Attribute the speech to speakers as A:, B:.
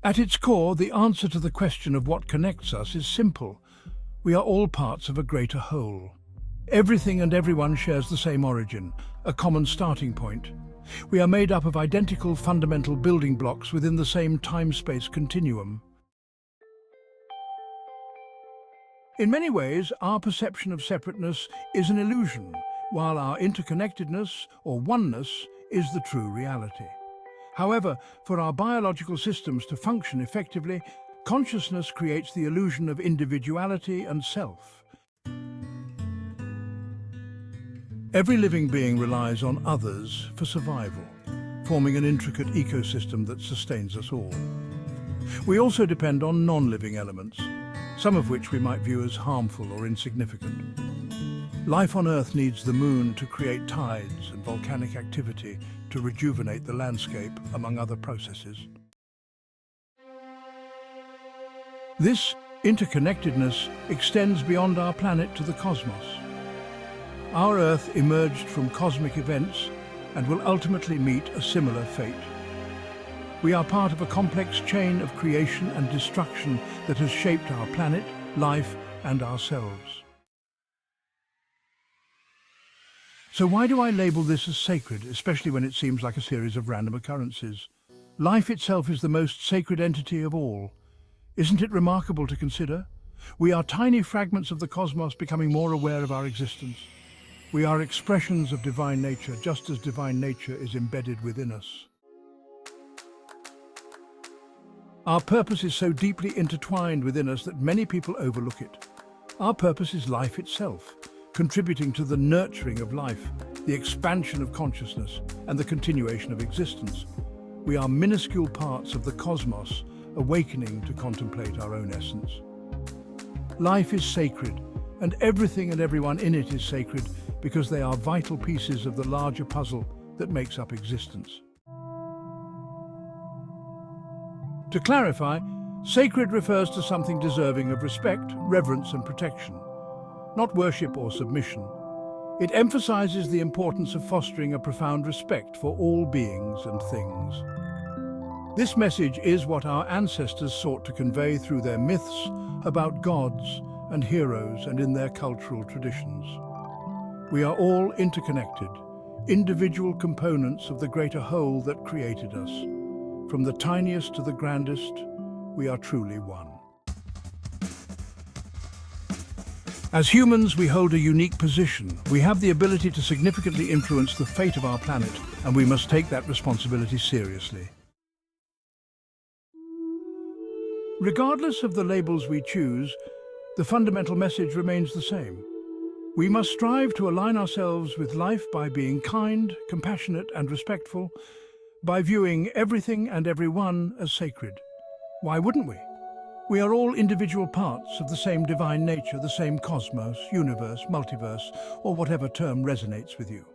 A: At its core, the answer to the question of what connects us is simple. We are all parts of a greater whole. Everything and everyone shares the same origin, a common starting point. We are made up of identical fundamental building blocks within the same time-space continuum. In many ways, our perception of separateness is an illusion, while our interconnectedness, or oneness, is the true reality. However, for our biological systems to function effectively, consciousness creates the illusion of individuality and self. Every living being relies on others for survival, forming an intricate ecosystem that sustains us all. We also depend on non-living elements, some of which we might view as harmful or insignificant. Life on Earth needs the moon to create tides and volcanic activity to rejuvenate the landscape, among other processes. This interconnectedness extends beyond our planet to the cosmos. Our Earth emerged from cosmic events and will ultimately meet a similar fate. We are part of a complex chain of creation and destruction that has shaped our planet, life, and ourselves. So why do I label this as sacred, especially when it seems like a series of random occurrences? Life itself is the most sacred entity of all. Isn't it remarkable to consider? We are tiny fragments of the cosmos becoming more aware of our existence. We are expressions of divine nature, just as divine nature is embedded within us. Our purpose is so deeply intertwined within us that many people overlook it. Our purpose is life itself, contributing to the nurturing of life, the expansion of consciousness, and the continuation of existence. We are minuscule parts of the cosmos, awakening to contemplate our own essence. Life is sacred, and everything and everyone in it is sacred because they are vital pieces of the larger puzzle that makes up existence. To clarify, sacred refers to something deserving of respect, reverence, and protection, not worship or submission. It emphasizes the importance of fostering a profound respect for all beings and things. This message is what our ancestors sought to convey through their myths about gods and heroes and in their cultural traditions. We are all interconnected, individual components of the greater whole that created us. From the tiniest to the grandest, we are truly one. As humans, we hold a unique position. We have the ability to significantly influence the fate of our planet, and we must take that responsibility seriously. Regardless of the labels we choose, the fundamental message remains the same. We must strive to align ourselves with life by being kind, compassionate, and respectful, by viewing everything and everyone as sacred. Why wouldn't we? We are all individual parts of the same divine nature, the same cosmos, universe, multiverse, or whatever term resonates with you.